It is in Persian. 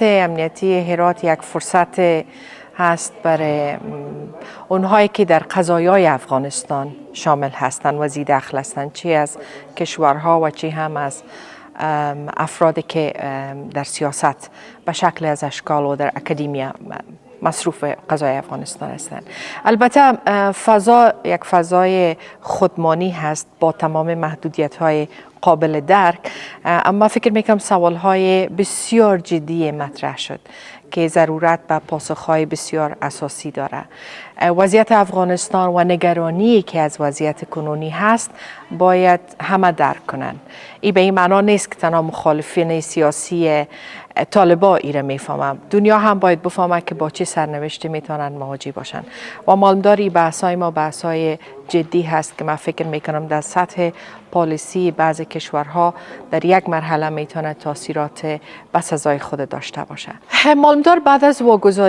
امنیتی هرات یک فرصت هست برای اونهایی که در قضایای افغانستان شامل هستند و زی دخل هستند، چه از کشورها و چه هم از افرادی که در سیاست به شکل از اشکال و در اکادمیا مصروف قضای افغانستان هستند. البته فضا یک فضای خودمانی هست با تمام محدودیت های قابل درک، اما فکر میکنم سوال های بسیار جدی مطرح شد که ضرورت به پاسخهای بسیار اساسی داره. وضعیت افغانستان و نگرانی که از وضعیت کنونی هست باید همه درک کنند. این به این معنا نیست که تنها مخالفین سیاسی طالبا ایره میفهمم، دنیا هم باید بفهمه که با چه سرنوشتی میتونن مواجه باشن و معلومداری بحثای ما بحثای جدی هست که من فکر میکنم در سطح پالیسی بعضی کشورها در یک مرحله میتونه تاثیرات بسزای خود داشته باشه. معلومدار بعد از واگذاری